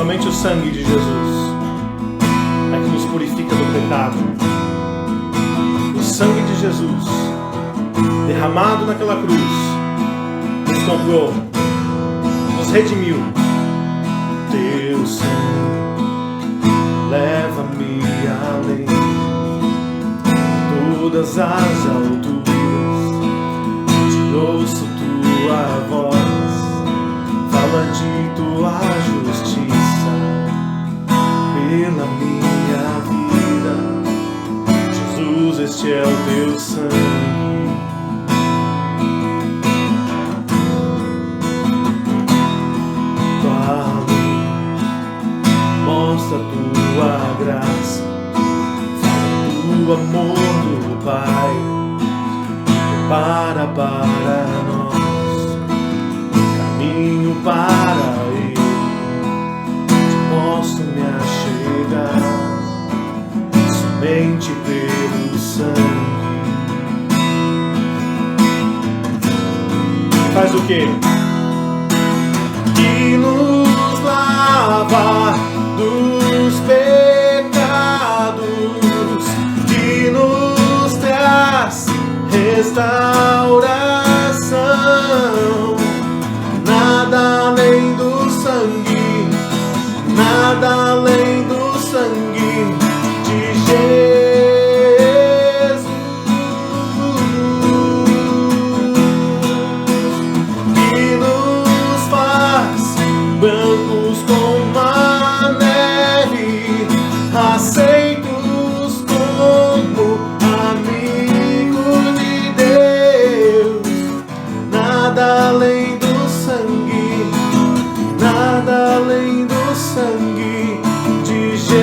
Somente o sangue de Jesus é que nos purifica do pecado. O sangue de Jesus, derramado naquela cruz, nos comprou, nos redimiu. Teu sangue leva-me além de todas as alturas. Te ouço tua voz, fala de tua justiça pela minha vida. Jesus, este é o teu sangue. Mostra tua graça, fala do amor do Pai, prepara para nós um caminho para Ele. Te posso me achegar somente pelo sangue. Faz o quê? Que nos lava dos pecados, que nos traz restauração. Nada além do sangue, nada além do sangue de Jesus, que nos faz brancos como a neve, aceitos como amigo de Deus. Nada além do sangue, nada além do sangue de Jesus.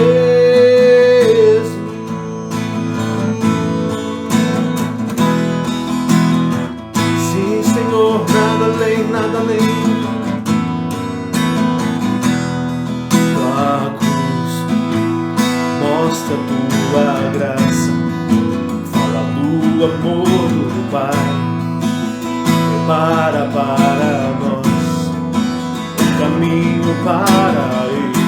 Sim, Senhor, nada além, nada além. Mostra tua graça, fala do amor do Pai, prepara para nós um caminho para Ele,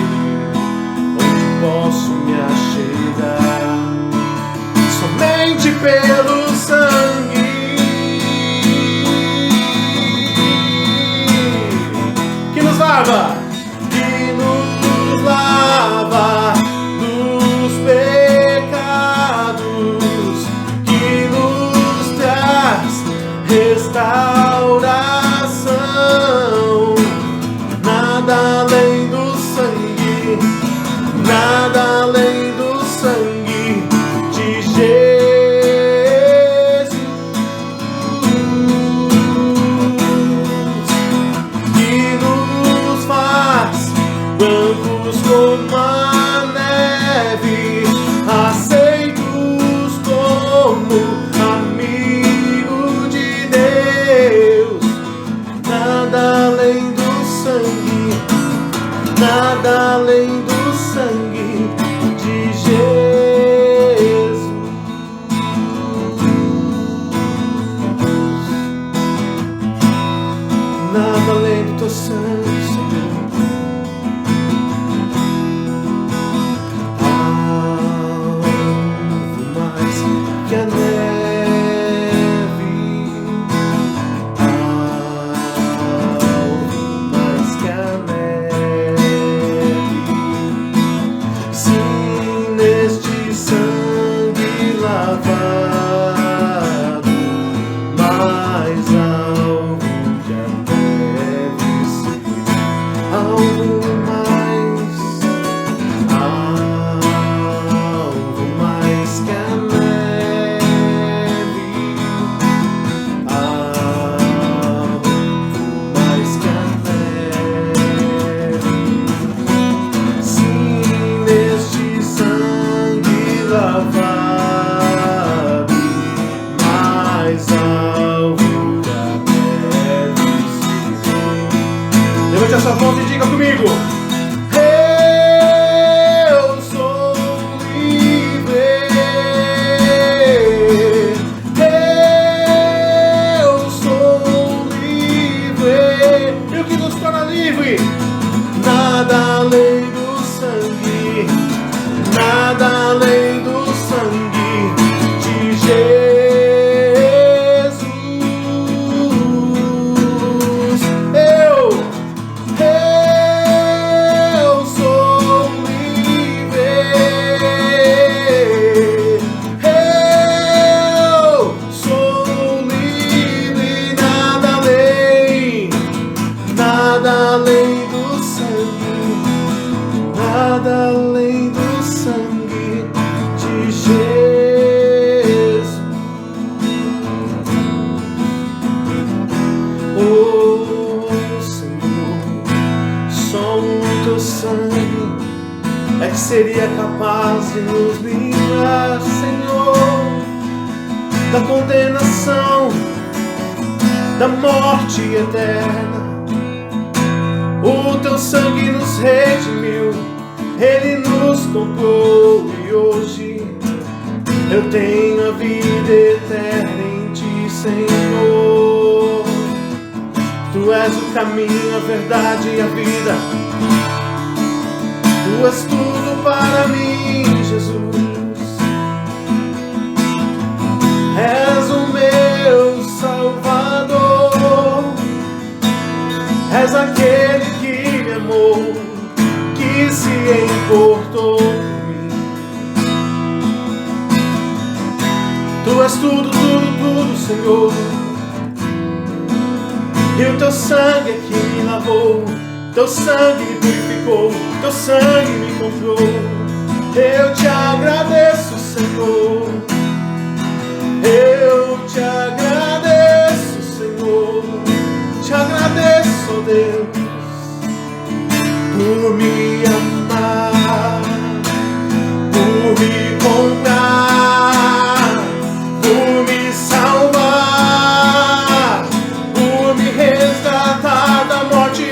onde posso me achegar somente pelo sangue que nos lava, que nos lava dos pecados, que nos traz restauração. Nada além do sangue, nada além do sangue de Jesus, que nos faz é capaz de nos livrar, Senhor, da condenação, da morte eterna. O teu sangue nos redimiu, ele nos comprou e hoje eu tenho a vida eterna em ti, Senhor. Tu és o caminho, a verdade e a vida. Tu és tudo para mim, Jesus. És o meu Salvador. És aquele que me amou, que se importou por mim. Tu és tudo, tudo, tudo, Senhor. E o teu sangue é que me lavou, teu sangue me purificou, teu sangue me comprou. Eu te agradeço, Senhor. Eu te agradeço, Senhor. Te agradeço, oh Deus, por me amar, por me comprar, por me salvar, por me resgatar da morte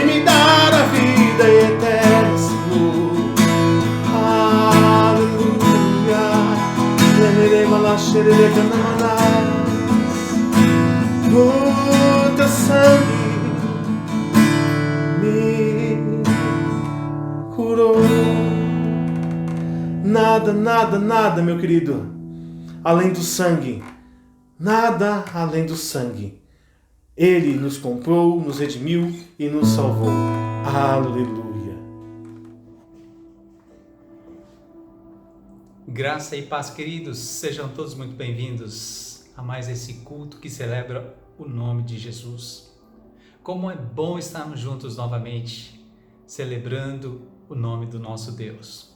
e me dar a vida eterna, Senhor. Aleluia. O teu sangue me curou. Nada, nada, nada, meu querido, além do sangue. Nada além do sangue. Ele nos comprou, nos redimiu e nos salvou. Aleluia. Graça e paz, queridos. Sejam todos muito bem-vindos a mais esse culto que celebra o nome de Jesus. Como é bom estarmos juntos novamente, celebrando o nome do nosso Deus.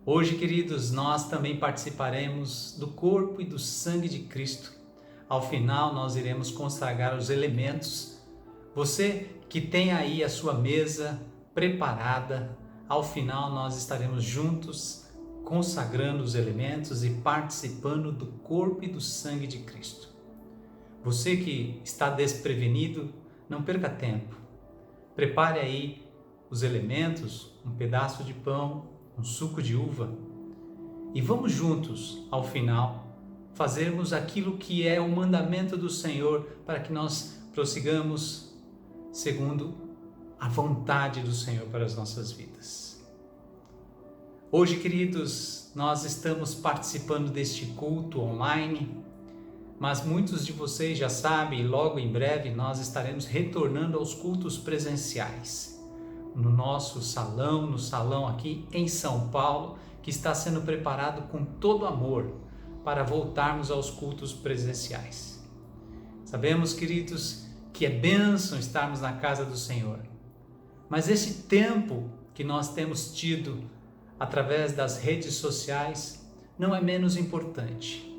Hoje, queridos, nós também participaremos do corpo e do sangue de Cristo. Ao final, nós iremos consagrar os elementos. Você que tem aí a sua mesa preparada, ao final nós estaremos juntos consagrando os elementos e participando do corpo e do sangue de Cristo. Você que está desprevenido, não perca tempo. Prepare aí os elementos, um pedaço de pão, um suco de uva, e vamos juntos, ao final, fazermos aquilo que é o mandamento do Senhor para que nós prossigamos segundo a vontade do Senhor para as nossas vidas. Hoje, queridos, nós estamos participando deste culto online, mas muitos de vocês já sabem, logo em breve nós estaremos retornando aos cultos presenciais. No nosso salão, no salão aqui em São Paulo, que está sendo preparado com todo amor para voltarmos aos cultos presenciais. Sabemos, queridos, que é bênção estarmos na casa do Senhor, mas esse tempo que nós temos tido através das redes sociais não é menos importante.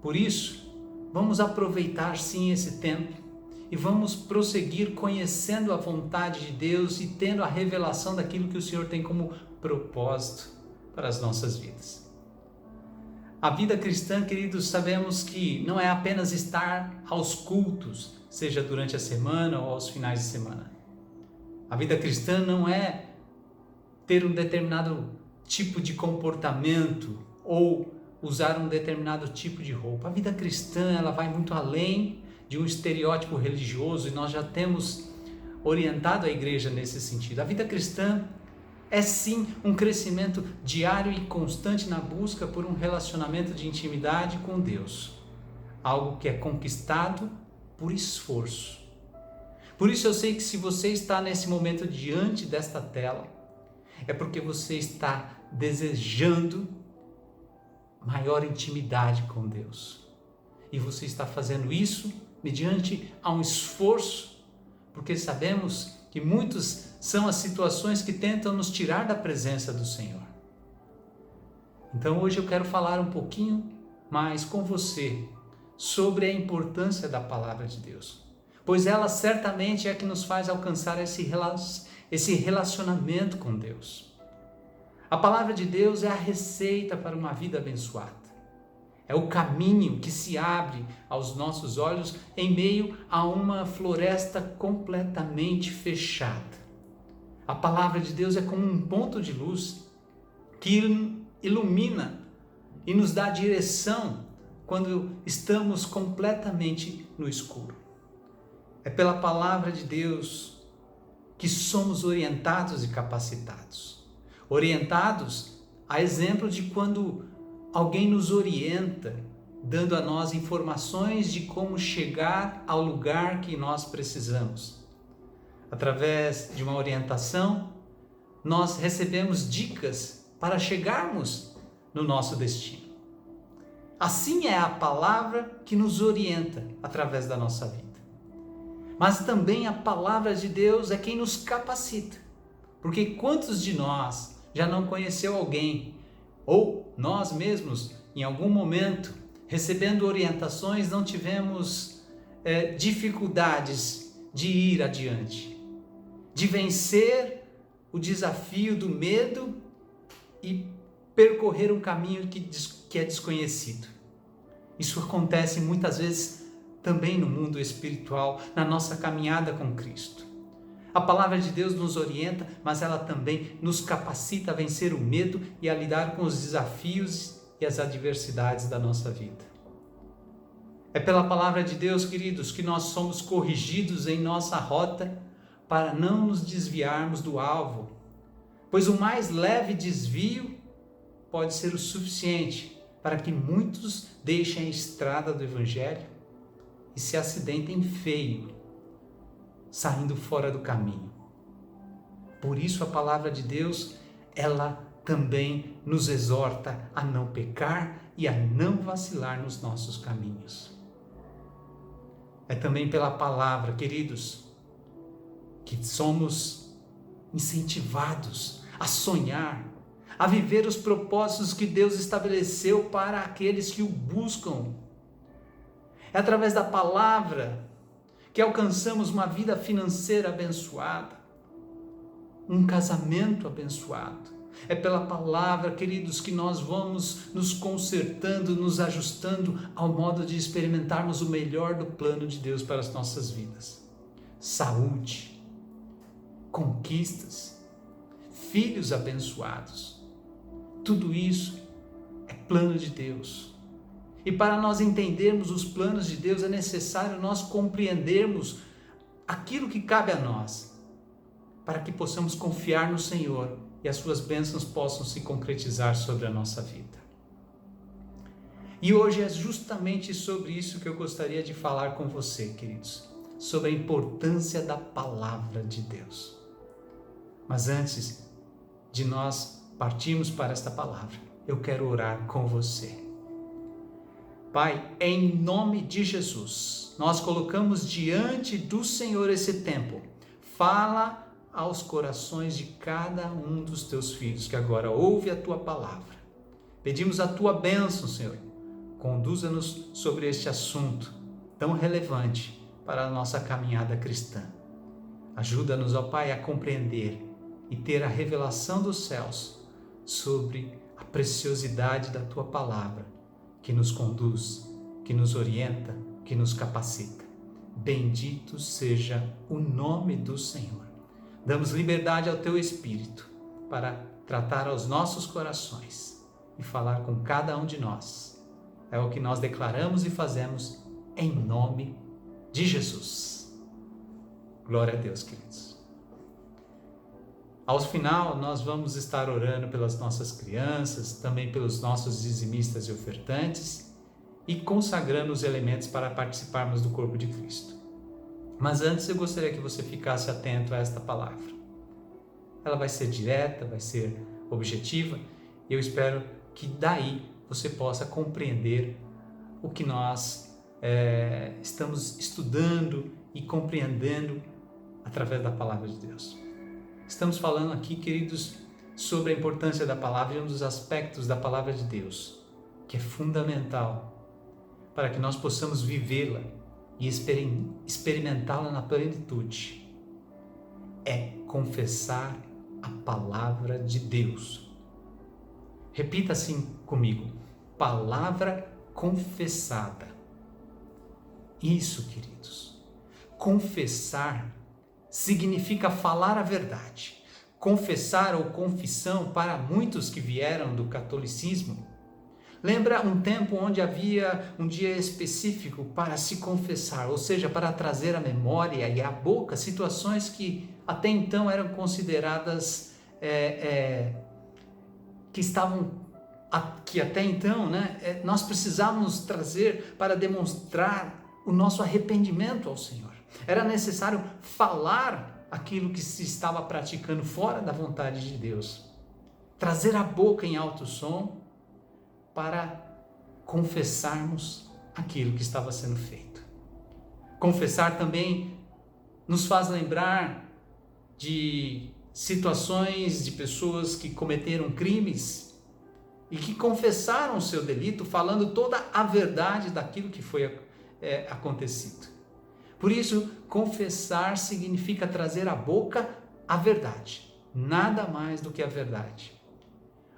Por isso, vamos aproveitar sim esse tempo e vamos prosseguir conhecendo a vontade de Deus e tendo a revelação daquilo que o Senhor tem como propósito para as nossas vidas. A vida cristã, queridos, sabemos que não é apenas estar aos cultos, seja durante a semana ou aos finais de semana. A vida cristã não é ter um determinado tipo de comportamento ou usar um determinado tipo de roupa. A vida cristã, ela vai muito além de um estereótipo religioso e nós já temos orientado a igreja nesse sentido. A vida cristã é sim um crescimento diário e constante na busca por um relacionamento de intimidade com Deus. Algo que é conquistado por esforço. Por isso eu sei que se você está nesse momento diante desta tela, é porque você está desejando maior intimidade com Deus. E você está fazendo isso mediante a um esforço, porque sabemos que muitas são as situações que tentam nos tirar da presença do Senhor. Então hoje eu quero falar um pouquinho mais com você sobre a importância da palavra de Deus, pois ela certamente é que nos faz alcançar esse relacionamento com Deus. A palavra de Deus é a receita para uma vida abençoada. É o caminho que se abre aos nossos olhos em meio a uma floresta completamente fechada. A palavra de Deus é como um ponto de luz que ilumina e nos dá direção quando estamos completamente no escuro. É pela palavra de Deus que somos orientados e capacitados. Orientados a exemplo de quando alguém nos orienta, dando a nós informações de como chegar ao lugar que nós precisamos. Através de uma orientação, nós recebemos dicas para chegarmos no nosso destino. Assim é a palavra que nos orienta através da nossa vida. Mas também a palavra de Deus é quem nos capacita. Porque quantos de nós já não conheceu alguém, ou nós mesmos, em algum momento, recebendo orientações, não tivemos dificuldades de ir adiante, de vencer o desafio do medo e percorrer um caminho que é desconhecido. Isso acontece muitas vezes também no mundo espiritual, na nossa caminhada com Cristo. A palavra de Deus nos orienta, mas ela também nos capacita a vencer o medo e a lidar com os desafios e as adversidades da nossa vida. É pela palavra de Deus, queridos, que nós somos corrigidos em nossa rota para não nos desviarmos do alvo, pois o mais leve desvio pode ser o suficiente para que muitos deixem a estrada do Evangelho e se acidentem feio, saindo fora do caminho. Por isso a palavra de Deus, ela também nos exorta a não pecar e a não vacilar nos nossos caminhos. É também pela palavra, queridos, que somos incentivados a sonhar, a viver os propósitos que Deus estabeleceu para aqueles que o buscam. É através da palavra que alcançamos uma vida financeira abençoada, um casamento abençoado. É pela palavra, queridos, que nós vamos nos consertando, nos ajustando ao modo de experimentarmos o melhor do plano de Deus para as nossas vidas. Saúde, conquistas, filhos abençoados. Tudo isso é plano de Deus. E para nós entendermos os planos de Deus, é necessário nós compreendermos aquilo que cabe a nós, para que possamos confiar no Senhor e as suas bênçãos possam se concretizar sobre a nossa vida. E hoje é justamente sobre isso que eu gostaria de falar com você, queridos, sobre a importância da palavra de Deus. Mas antes de nós partirmos para esta palavra, eu quero orar com você. Pai, em nome de Jesus, nós colocamos diante do Senhor esse tempo. Fala aos corações de cada um dos teus filhos que agora ouve a tua palavra. Pedimos a tua bênção, Senhor. Conduza-nos sobre este assunto tão relevante para a nossa caminhada cristã. Ajuda-nos, ó Pai, a compreender e ter a revelação dos céus sobre a preciosidade da tua palavra, que nos conduz, que nos orienta, que nos capacita. Bendito seja o nome do Senhor. Damos liberdade ao teu Espírito para tratar aos nossos corações e falar com cada um de nós. É o que nós declaramos e fazemos em nome de Jesus. Glória a Deus, queridos. Ao final, nós vamos estar orando pelas nossas crianças, também pelos nossos dizimistas e ofertantes e consagrando os elementos para participarmos do corpo de Cristo. Mas antes eu gostaria que você ficasse atento a esta palavra. Ela vai ser direta, vai ser objetiva e eu espero que daí você possa compreender o que nós estamos estudando e compreendendo através da palavra de Deus. Estamos falando aqui, queridos, sobre a importância da palavra e um dos aspectos da palavra de Deus, que é fundamental para que nós possamos vivê-la e experimentá-la na plenitude. É confessar a palavra de Deus. Repita assim comigo: palavra confessada. Isso, queridos. Confessar significa falar a verdade. Confessar ou confissão, para muitos que vieram do catolicismo, lembra um tempo onde havia um dia específico para se confessar, ou seja, para trazer à memória e à boca situações que até então eram consideradas que até então, nós precisávamos trazer para demonstrar o nosso arrependimento ao Senhor. Era necessário falar aquilo que se estava praticando fora da vontade de Deus, trazer a boca em alto som para confessarmos aquilo que estava sendo feito. Confessar também nos faz lembrar de situações de pessoas que cometeram crimes e que confessaram o seu delito, falando toda a verdade daquilo que foi acontecido. Por isso, confessar significa trazer à boca a verdade, nada mais do que a verdade.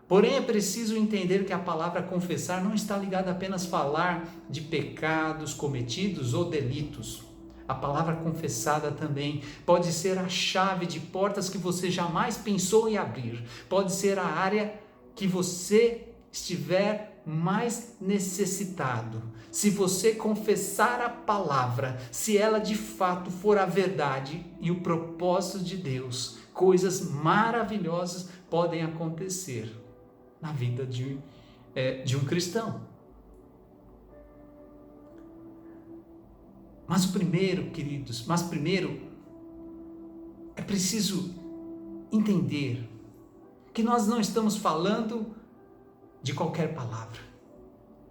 Porém, é preciso entender que a palavra confessar não está ligada apenas a falar de pecados cometidos ou delitos. A palavra confessada também pode ser a chave de portas que você jamais pensou em abrir. Pode ser a área que você estiver mais necessitado. Se você confessar a palavra, se ela de fato for a verdade e o propósito de Deus, coisas maravilhosas podem acontecer na vida de um cristão. Mas primeiro, queridos, é preciso entender que nós não estamos falando de qualquer palavra,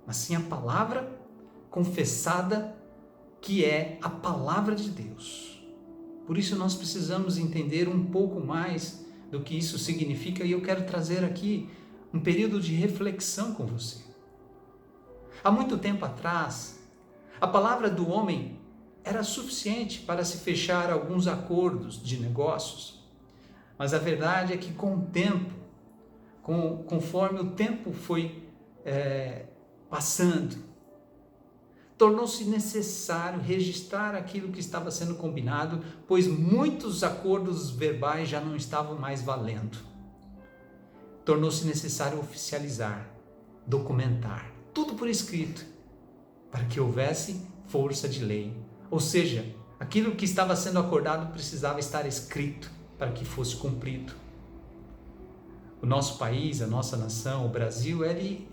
mas sim a palavra confessada, que é a palavra de Deus. Por isso nós precisamos entender um pouco mais do que isso significa, e eu quero trazer aqui um período de reflexão com você. Há muito tempo atrás, a palavra do homem era suficiente para se fechar alguns acordos de negócios, mas a verdade é que com o tempo, conforme o tempo foi passando, tornou-se necessário registrar aquilo que estava sendo combinado, pois muitos acordos verbais já não estavam mais valendo. Tornou-se necessário oficializar, documentar, tudo por escrito, para que houvesse força de lei. Ou seja, aquilo que estava sendo acordado precisava estar escrito para que fosse cumprido. O nosso país, a nossa nação, o Brasil, ele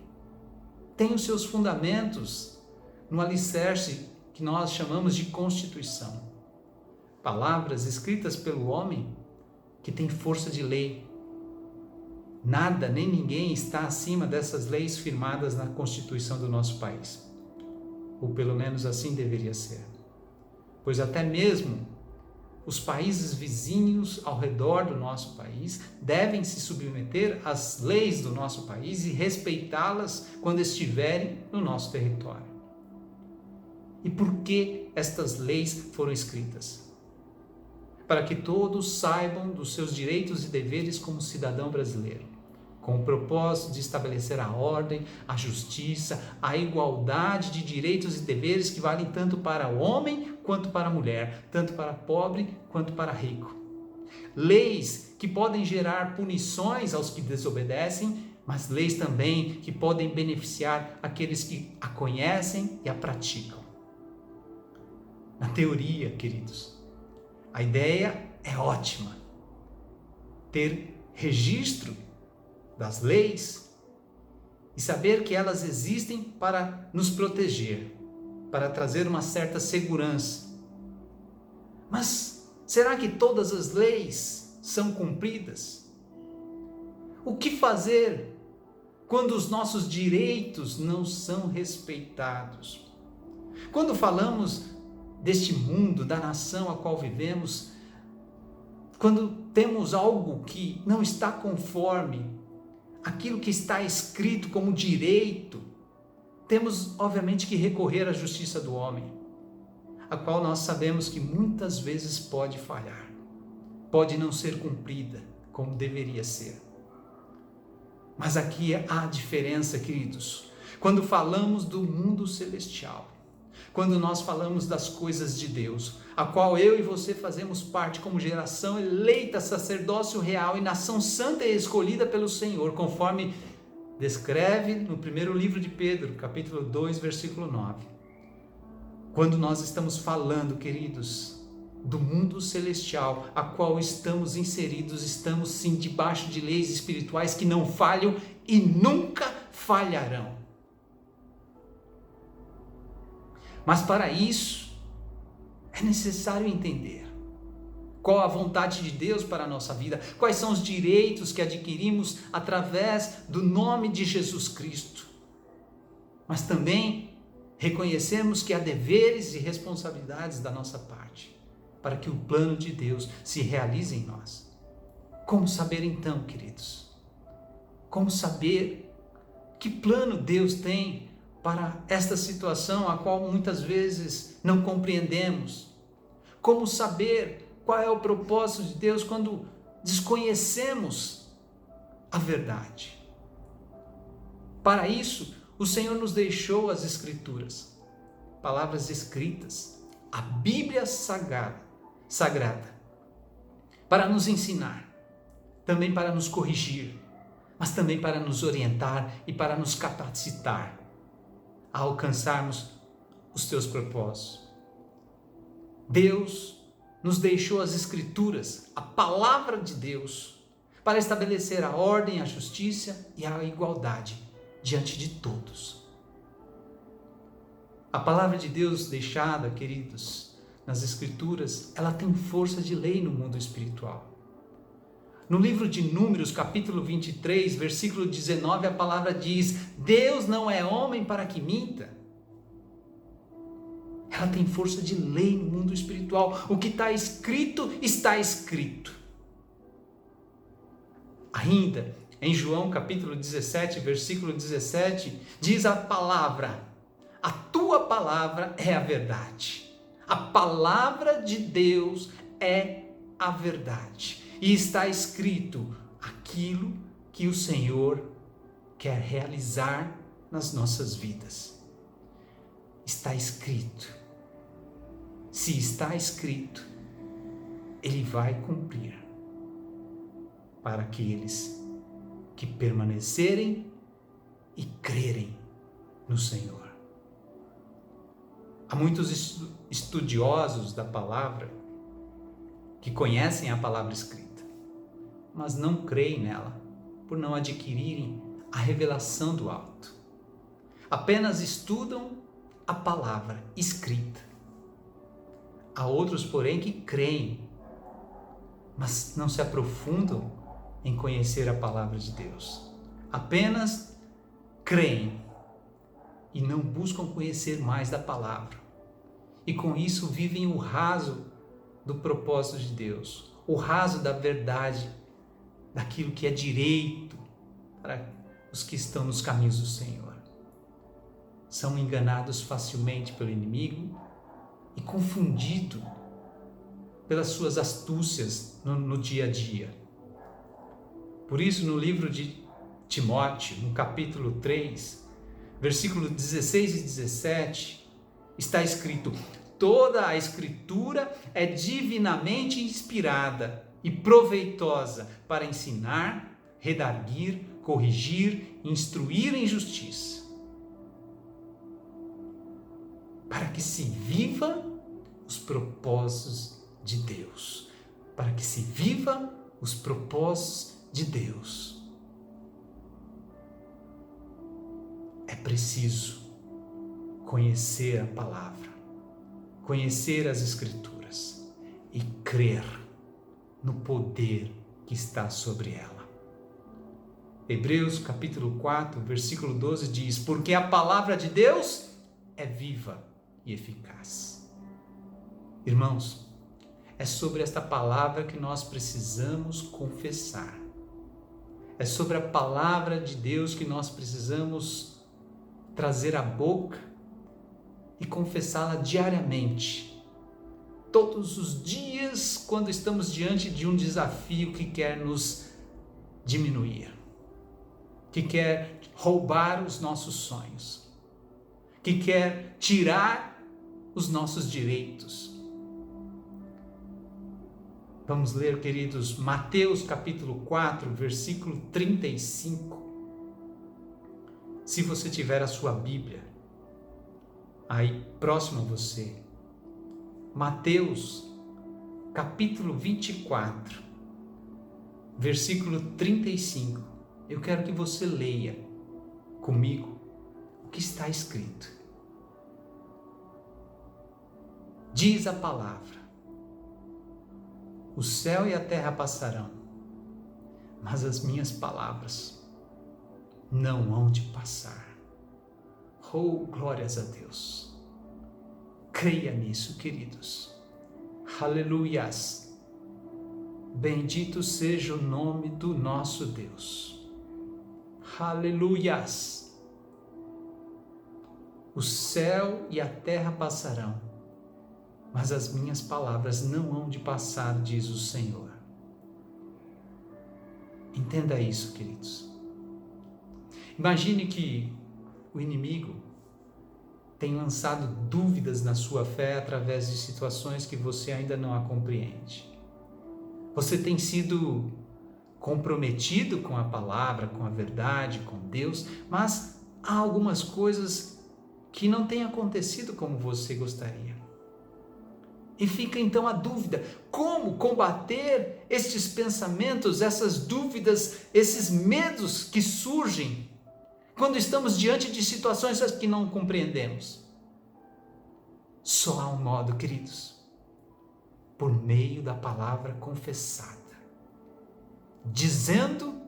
tem os seus fundamentos no alicerce que nós chamamos de Constituição. Palavras escritas pelo homem que tem força de lei. Nada nem ninguém está acima dessas leis firmadas na Constituição do nosso país. Ou pelo menos assim deveria ser. Pois até mesmo os países vizinhos ao redor do nosso país devem se submeter às leis do nosso país e respeitá-las quando estiverem no nosso território. E por que estas leis foram escritas? Para que todos saibam dos seus direitos e deveres como cidadão brasileiro, com o propósito de estabelecer a ordem, a justiça, a igualdade de direitos e deveres que valem tanto para o homem quanto para a mulher, tanto para pobre quanto para rico. Leis que podem gerar punições aos que desobedecem, mas leis também que podem beneficiar aqueles que a conhecem e a praticam. Na teoria, queridos, a ideia é ótima. Ter registro das leis e saber que elas existem para nos proteger, para trazer uma certa segurança. Mas será que todas as leis são cumpridas? O que fazer quando os nossos direitos não são respeitados? Quando falamos deste mundo, da nação a qual vivemos, quando temos algo que não está conforme aquilo que está escrito como direito, temos obviamente que recorrer à justiça do homem, a qual nós sabemos que muitas vezes pode falhar, pode não ser cumprida como deveria ser. Mas aqui há diferença, queridos. Quando falamos do mundo celestial, quando nós falamos das coisas de Deus, a qual eu e você fazemos parte como geração eleita, sacerdócio real e nação santa e escolhida pelo Senhor, conforme descreve no primeiro livro de Pedro, capítulo 2, versículo 9. Quando nós estamos falando, queridos, do mundo celestial, a qual estamos inseridos, estamos sim debaixo de leis espirituais que não falham e nunca falharão. Mas para isso, é necessário entender qual a vontade de Deus para a nossa vida, quais são os direitos que adquirimos através do nome de Jesus Cristo. Mas também reconhecemos que há deveres e responsabilidades da nossa parte, para que o plano de Deus se realize em nós. Como saber então, queridos? Como saber que plano Deus tem para esta situação a qual muitas vezes não compreendemos? Como saber qual é o propósito de Deus quando desconhecemos a verdade? Para isso, o Senhor nos deixou as Escrituras, palavras escritas, a Bíblia sagrada, para nos ensinar, também para nos corrigir, mas também para nos orientar e para nos capacitar a alcançarmos os teus propósitos. Deus nos deixou as Escrituras, a palavra de Deus, para estabelecer a ordem, a justiça e a igualdade diante de todos. A palavra de Deus deixada, queridos, nas Escrituras, ela tem força de lei no mundo espiritual. No livro de Números, capítulo 23, versículo 19, a palavra diz: Deus não é homem para que minta. Ela tem força de lei no mundo espiritual. O que está escrito, está escrito. Ainda, em João capítulo 17, versículo 17, diz a palavra: a tua palavra é a verdade. A palavra de Deus é a verdade. E está escrito aquilo que o Senhor quer realizar nas nossas vidas. Está escrito. Se está escrito, Ele vai cumprir para aqueles que permanecerem e crerem no Senhor. Há muitos estudiosos da palavra que conhecem a palavra escrita, mas não creem nela, por não adquirirem a revelação do alto. Apenas estudam a palavra escrita. Há outros, porém, que creem, mas não se aprofundam em conhecer a palavra de Deus. Apenas creem e não buscam conhecer mais da palavra. E com isso vivem o raso do propósito de Deus, o raso da verdade, daquilo que é direito para os que estão nos caminhos do Senhor. São enganados facilmente pelo inimigo e confundidos pelas suas astúcias no dia a dia. Por isso, no livro de Timóteo, no capítulo 3, versículo 16 e 17, está escrito: toda a Escritura é divinamente inspirada e proveitosa para ensinar, redarguir, corrigir, instruir em justiça, para que se viva os propósitos de Deus, para que se viva os propósitos de Deus. É preciso conhecer a palavra, conhecer as Escrituras e crer no poder que está sobre ela. Hebreus capítulo 4, versículo 12 diz: porque a palavra de Deus é viva e eficaz. Irmãos, é sobre esta palavra que nós precisamos confessar. É sobre a palavra de Deus que nós precisamos trazer à boca e confessá-la diariamente. Todos os dias, quando estamos diante de um desafio que quer nos diminuir. que quer roubar os nossos sonhos, que quer tirar os nossos direitos. Vamos ler, queridos, Mateus capítulo 4, versículo 35. Se você tiver a sua Bíblia aí próximo a você, Mateus capítulo 24, versículo 35. Eu quero que você leia comigo o que está escrito. Diz a palavra: o céu e a terra passarão, mas as minhas palavras não hão de passar. Oh, glórias a Deus. Creia nisso, queridos. Aleluias. Bendito seja o nome do nosso Deus. Aleluias. O céu e a terra passarão, mas as minhas palavras não hão de passar, diz o Senhor. Entenda isso, queridos. Imagine que o inimigo tem lançado dúvidas na sua fé através de situações que você ainda não a compreende. Você tem sido comprometido com a palavra, com a verdade, com Deus, mas há algumas coisas que não têm acontecido como você gostaria. E fica então a dúvida: como combater estes pensamentos, essas dúvidas, esses medos que surgem quando estamos diante de situações que não compreendemos? Só há um modo, queridos: por meio da palavra confessada, dizendo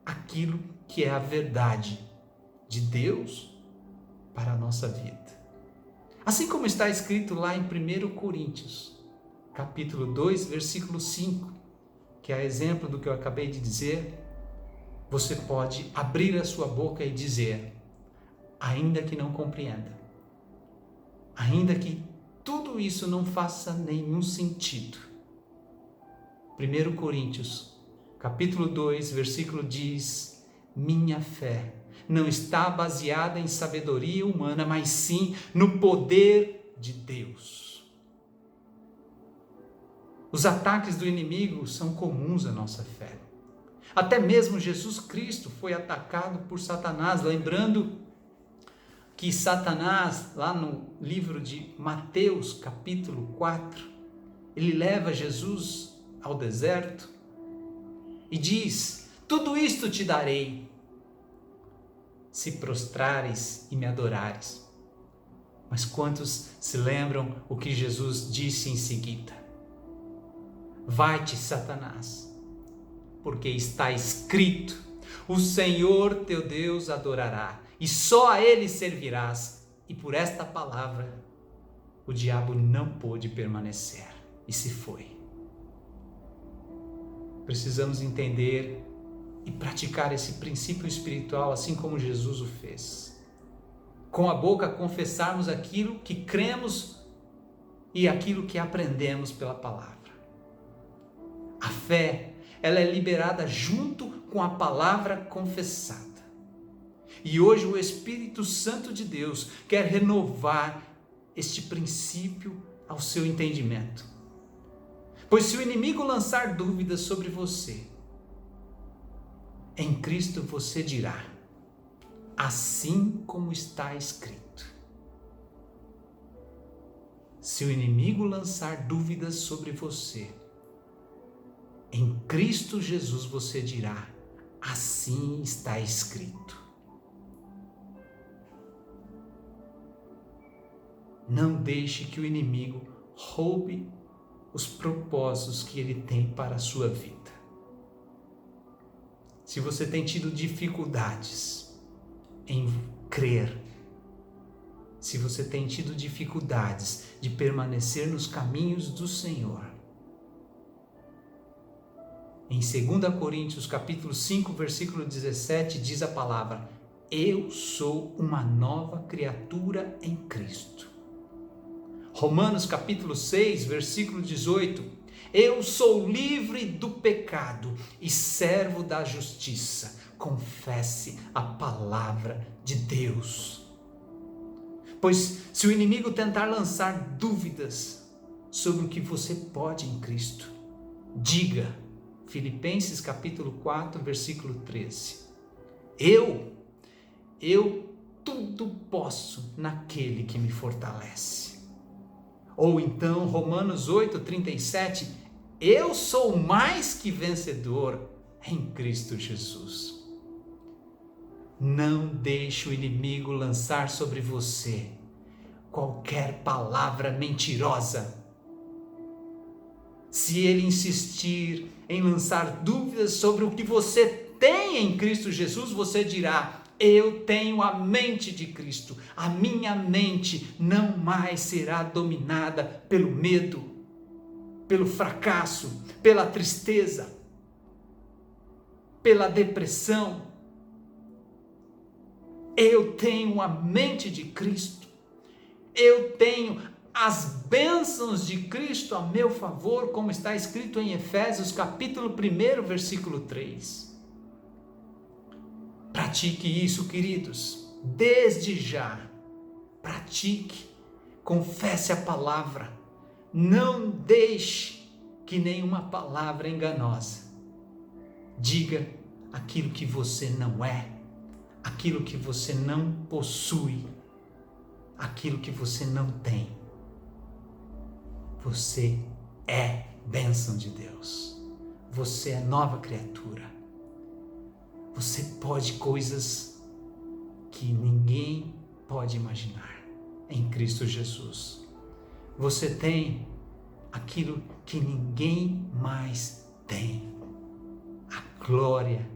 aquilo que é a verdade de Deus para a nossa vida. Assim como está escrito lá em 1 Coríntios, capítulo 2, versículo 5, que é exemplo do que eu acabei de dizer. Você pode abrir a sua boca e dizer, ainda que não compreenda, ainda que tudo isso não faça nenhum sentido. 1 Coríntios, capítulo 2, versículo diz: minha fé não está baseada em sabedoria humana, mas sim no poder de Deus. Os ataques do inimigo são comuns à nossa fé. Até mesmo Jesus Cristo foi atacado por Satanás, lembrando que Satanás, lá no livro de Mateus, capítulo 4, ele leva Jesus ao deserto e diz: tudo isto te darei, se prostrares e me adorares. Mas quantos se lembram o que Jesus disse em seguida? Vai-te, Satanás, porque está escrito: o Senhor teu Deus adorará, e só a Ele servirás. E por esta palavra, o diabo não pôde permanecer, e se foi. Precisamos entender e praticar esse princípio espiritual, assim como Jesus o fez. Com a boca confessarmos aquilo que cremos e aquilo que aprendemos pela palavra. A fé, ela é liberada junto com a palavra confessada. E hoje o Espírito Santo de Deus quer renovar este princípio ao seu entendimento. Pois se o inimigo lançar dúvidas sobre você, em Cristo você dirá, assim como está escrito. Se o inimigo lançar dúvidas sobre você, em Cristo Jesus você dirá, assim está escrito. Não deixe que o inimigo roube os propósitos que ele tem para a sua vida. Se você tem tido dificuldades em crer, se você tem tido dificuldades de permanecer nos caminhos do Senhor, em 2 Coríntios capítulo 5, versículo 17, diz a palavra: eu sou uma nova criatura em Cristo. Romanos capítulo 6, versículo 18, eu sou livre do pecado e servo da justiça. confesse a palavra de Deus. Pois se o inimigo tentar lançar dúvidas sobre o que você pode em Cristo, diga, Filipenses capítulo 4, versículo 13, eu tudo posso naquele que me fortalece. Ou então, Romanos 8, 37, eu sou mais que vencedor em Cristo Jesus. Não deixe o inimigo lançar sobre você qualquer palavra mentirosa. Se ele insistir em lançar dúvidas sobre o que você tem em Cristo Jesus, você dirá: eu tenho a mente de Cristo. A minha mente não mais será dominada pelo medo, pelo fracasso, pela tristeza, pela depressão. Eu tenho a mente de Cristo. Eu tenho as bênçãos de Cristo a meu favor, como está escrito em Efésios capítulo 1, versículo 3. Pratique isso, queridos, desde já. Pratique, confesse a palavra. Não deixe que nenhuma palavra enganosa diga aquilo que você não é, aquilo que você não possui, aquilo que você não tem. Você é bênção de Deus. Você é nova criatura. Você pode coisas que ninguém pode imaginar em Cristo Jesus. Você tem aquilo que ninguém mais tem. A glória,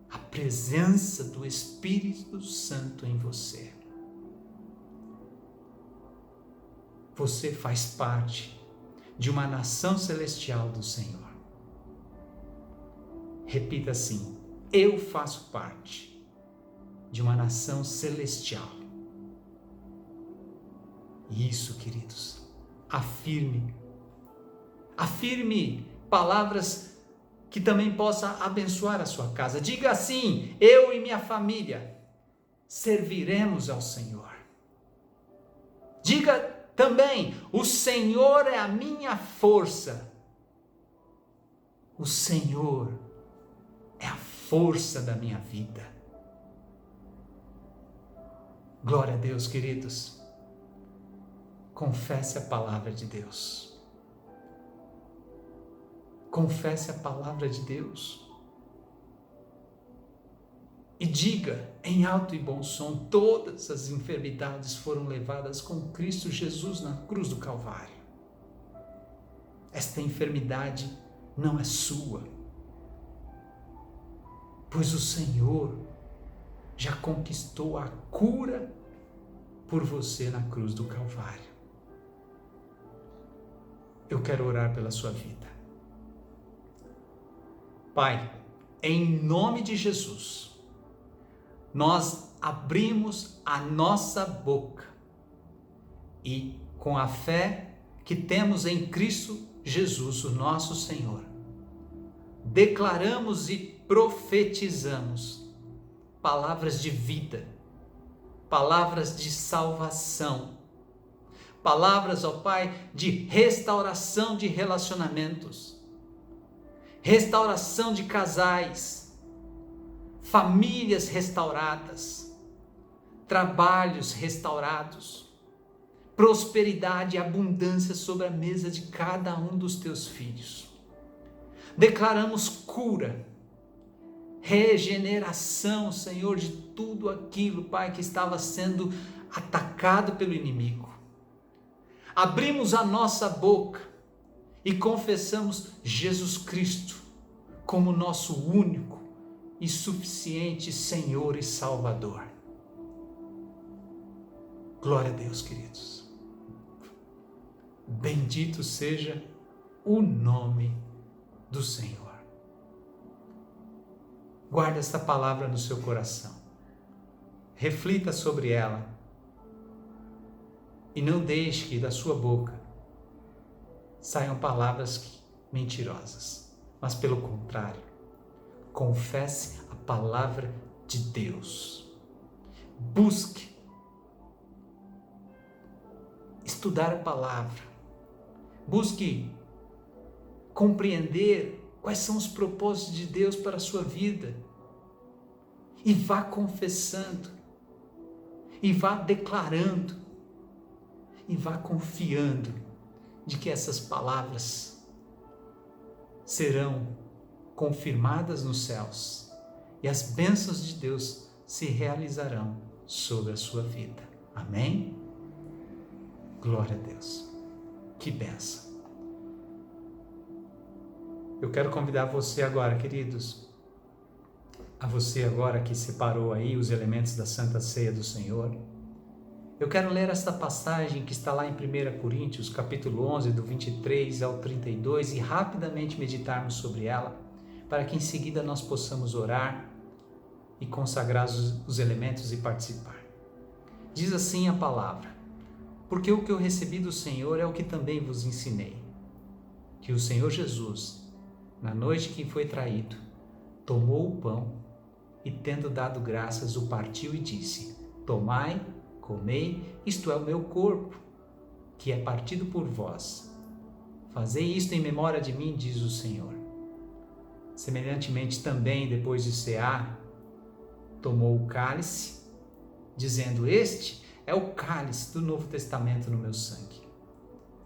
a presença do Espírito Santo em você. Você faz parte de uma nação celestial do Senhor. Repita assim: eu faço parte de uma nação celestial. Isso, queridos, afirme palavras que também possa abençoar a sua casa. Diga assim: eu e minha família serviremos ao Senhor. Diga também: o Senhor é a minha força. O Senhor é a força da minha vida. Glória a Deus, queridos. Confesse a palavra de Deus. Confesse a palavra de Deus. E diga em alto e bom som: todas as enfermidades foram levadas com Cristo Jesus na cruz do Calvário. Esta enfermidade não é sua, pois o Senhor já conquistou a cura por você na cruz do Calvário. Eu quero orar pela sua vida. Pai, em nome de Jesus, nós abrimos a nossa boca e, com a fé que temos em Cristo Jesus, o nosso Senhor, declaramos e profetizamos palavras de vida, palavras de salvação, palavras, ó Pai, de restauração de relacionamentos, restauração de casais, famílias restauradas, trabalhos restaurados, prosperidade e abundância sobre a mesa de cada um dos teus filhos. Declaramos cura, regeneração, Senhor, de tudo aquilo, Pai, que estava sendo atacado pelo inimigo. Abrimos a nossa boca e confessamos Jesus Cristo como nosso único e suficiente Senhor e Salvador. Glória a Deus, queridos. Bendito seja o nome do Senhor. Guarde esta palavra no seu coração. Reflita sobre ela. E não deixe que da sua boca saiam palavras mentirosas, mas pelo contrário, confesse a palavra de Deus. Busque estudar a palavra. Busque compreender quais são os propósitos de Deus para a sua vida. E vá confessando. E vá declarando. E vá confiando de que essas palavras serão confirmadas nos céus e as bênçãos de Deus se realizarão sobre a sua vida. Amém? Glória a Deus. Que bênção. Eu quero convidar você agora, queridos, a você agora que separou aí os elementos da Santa Ceia do Senhor. Eu quero ler esta passagem que está lá em 1 Coríntios, capítulo 11, do 23 ao 32, e rapidamente meditarmos sobre ela, para que em seguida nós possamos orar e consagrar os elementos e participar. Diz assim a palavra: porque o que eu recebi do Senhor é o que também vos ensinei, que o Senhor Jesus, na noite que foi traído, tomou o pão e, tendo dado graças, o partiu e disse: tomai, comei, isto é o meu corpo, que é partido por vós. Fazei isto em memória de mim, diz o Senhor. Semelhantemente também, depois de cear, tomou o cálice, dizendo: este é o cálice do Novo Testamento no meu sangue.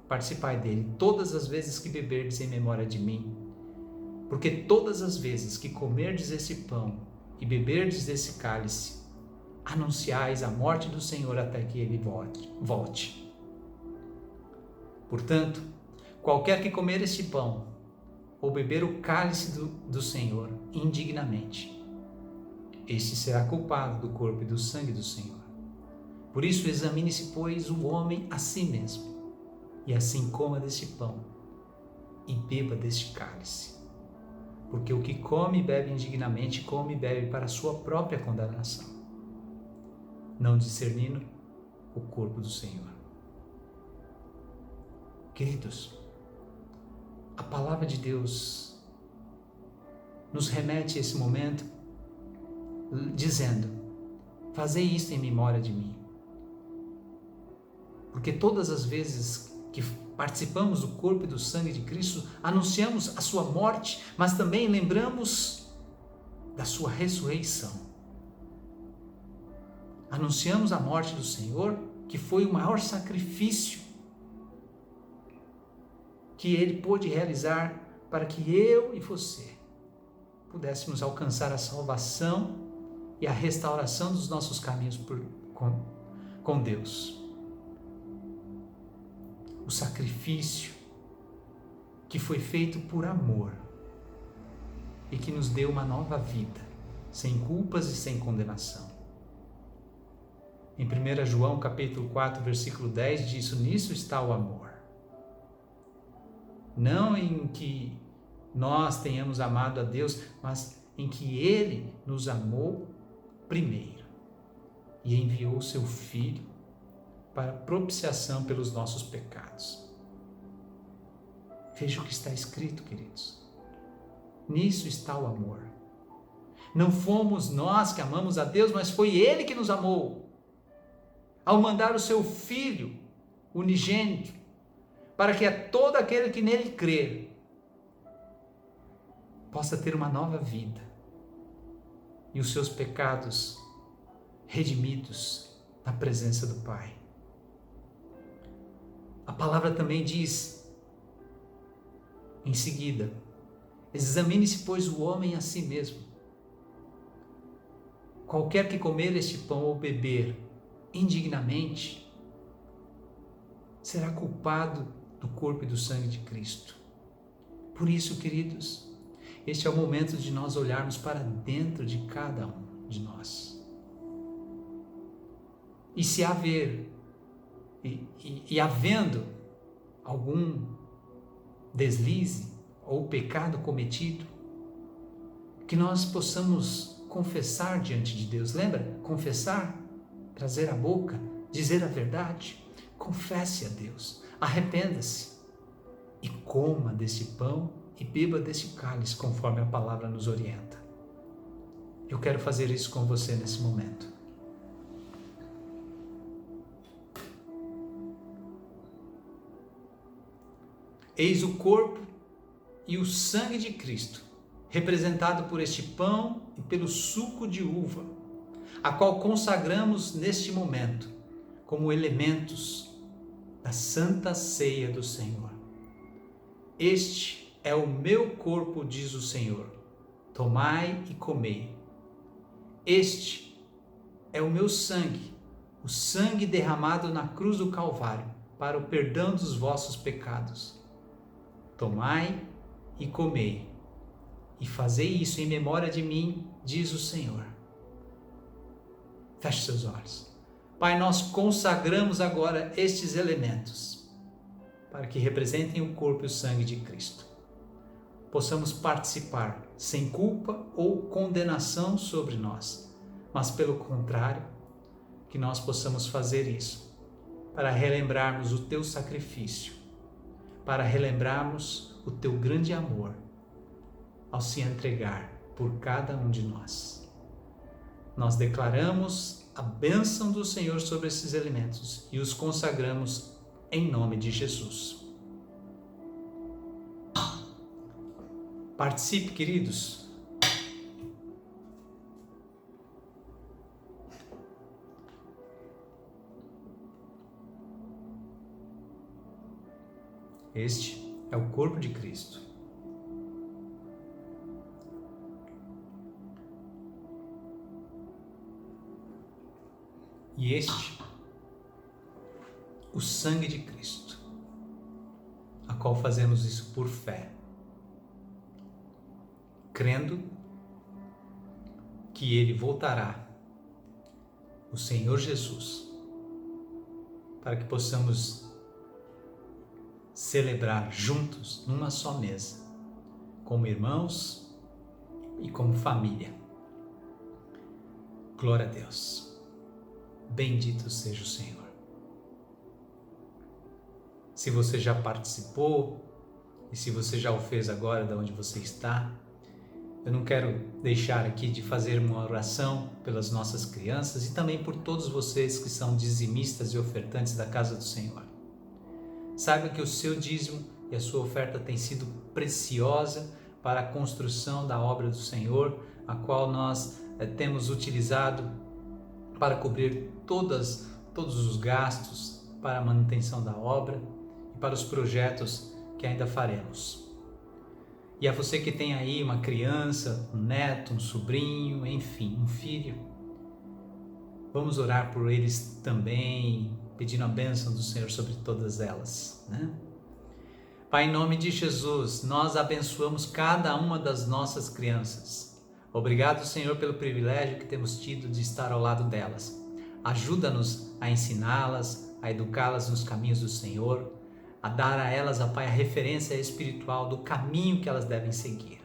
Participai dele todas as vezes que beberdes em memória de mim, porque todas as vezes que comerdes esse pão e beberdes desse cálice, anunciais a morte do Senhor até que ele volte. Portanto, qualquer que comer este pão ou beber o cálice do Senhor indignamente, este será culpado do corpo e do sangue do Senhor. Por isso examine-se, pois, o homem a si mesmo, e assim coma deste pão e beba deste cálice. Porque o que come e bebe indignamente, come e bebe para a sua própria condenação, não discernindo o corpo do Senhor. Queridos, a palavra de Deus nos remete a esse momento dizendo: fazei isto em memória de mim. Porque todas as vezes que participamos do corpo e do sangue de Cristo, anunciamos a sua morte, mas também lembramos da sua ressurreição. Anunciamos a morte do Senhor, que foi o maior sacrifício que Ele pôde realizar para que eu e você pudéssemos alcançar a salvação e a restauração dos nossos caminhos com Deus. O sacrifício que foi feito por amor e que nos deu uma nova vida, sem culpas e sem condenação. Em 1 João capítulo 4, versículo 10 diz: nisso está o amor. Não em que nós tenhamos amado a Deus, mas em que Ele nos amou primeiro e enviou o seu Filho para propiciação pelos nossos pecados. Veja o que está escrito, queridos. Nisso está o amor. Não fomos nós que amamos a Deus, mas foi Ele que nos amou, ao mandar o seu Filho unigênito, para que todo aquele que nele crer possa ter uma nova vida e os seus pecados redimidos na presença do Pai. A palavra também diz, em seguida: examine-se, pois, o homem a si mesmo. Qualquer que comer este pão ou beber indignamente será culpado do corpo e do sangue de Cristo. Por isso, queridos, este é o momento de nós olharmos para dentro de cada um de nós. E se haver e havendo algum deslize ou pecado cometido, que nós possamos confessar diante de Deus. Lembra? Confessar, trazer à boca, dizer a verdade. Confesse a Deus, arrependa-se e coma desse pão e beba desse cálice, conforme a palavra nos orienta. Eu quero fazer isso com você nesse momento. Eis o corpo e o sangue de Cristo, representado por este pão e pelo suco de uva, a qual consagramos neste momento como elementos da santa ceia do Senhor. Este é o meu corpo, diz o Senhor. Tomai e comei. Este é o meu sangue, o sangue derramado na cruz do Calvário, para o perdão dos vossos pecados. Tomai e comei, e fazei isso em memória de mim, diz o Senhor. Feche seus olhos. Pai, nós consagramos agora estes elementos, para que representem o corpo e o sangue de Cristo. Possamos participar sem culpa ou condenação sobre nós, mas pelo contrário, que nós possamos fazer isso, para relembrarmos o teu sacrifício, para relembrarmos o teu grande amor ao se entregar por cada um de nós. Nós declaramos a bênção do Senhor sobre esses elementos e os consagramos em nome de Jesus. Participe, queridos. Este é o corpo de Cristo. E este, o sangue de Cristo, a qual fazemos isso por fé, crendo que Ele voltará, o Senhor Jesus, para que possamos celebrar juntos numa só mesa, como irmãos e como família. Glória a Deus. Bendito seja o Senhor. Se você já participou e se você já o fez agora de onde você está, eu não quero deixar aqui de fazer uma oração pelas nossas crianças e também por todos vocês que são dizimistas e ofertantes da casa do Senhor. Saiba que o seu dízimo e a sua oferta tem sido preciosa para a construção da obra do Senhor, a qual nós temos utilizado para cobrir todos os gastos para a manutenção da obra e para os projetos que ainda faremos. E a você que tem aí uma criança, um neto, um sobrinho, enfim, um filho, vamos orar por eles também, pedindo a bênção do Senhor sobre todas elas, né? Pai, em nome de Jesus, nós abençoamos cada uma das nossas crianças. Obrigado, Senhor, pelo privilégio que temos tido de estar ao lado delas. Ajuda-nos a ensiná-las, a educá-las nos caminhos do Senhor, a dar a elas, ó Pai, a referência espiritual do caminho que elas devem seguir.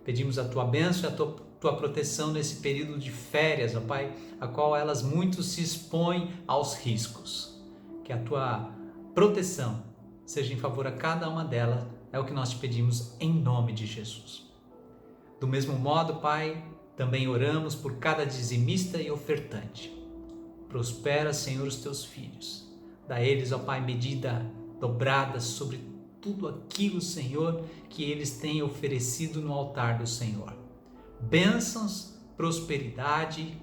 Pedimos a Tua bênção e a Tua proteção nesse período de férias, ó Pai, a qual elas muito se expõem aos riscos. Que a Tua proteção seja em favor a cada uma delas, é o que nós te pedimos em nome de Jesus. Do mesmo modo, Pai, também oramos por cada dizimista e ofertante. Prospera, Senhor, os Teus filhos. Dá a eles, ó Pai, medida dobrada sobre tudo aquilo, Senhor, que eles têm oferecido no altar do Senhor. Bênçãos, prosperidade,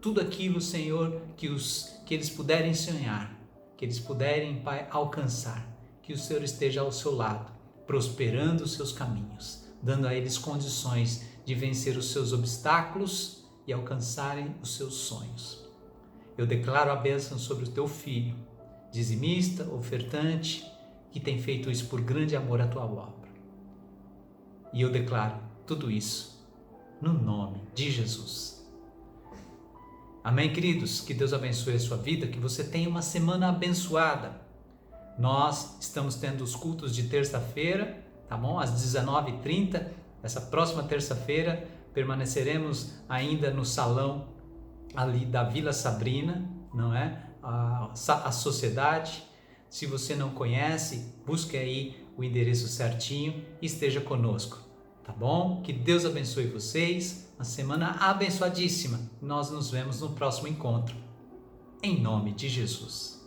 tudo aquilo, Senhor, que eles puderem sonhar, que eles puderem, Pai, alcançar, que o Senhor esteja ao seu lado, prosperando os seus caminhos, dando a eles condições de vencer os seus obstáculos e alcançarem os seus sonhos. Eu declaro a bênção sobre o teu filho, dizimista, ofertante, que tem feito isso por grande amor à tua obra. E eu declaro tudo isso no nome de Jesus. Amém, queridos? Que Deus abençoe a sua vida, que você tenha uma semana abençoada. Nós estamos tendo os cultos de terça-feira, tá bom? Às 19h30, essa próxima terça-feira, permaneceremos ainda no salão ali da Vila Sabrina, não é? A sociedade. Se você não conhece, busque aí o endereço certinho e esteja conosco, Tá bom? Que Deus abençoe vocês. Uma semana abençoadíssima. Nós nos vemos no próximo encontro. Em nome de Jesus.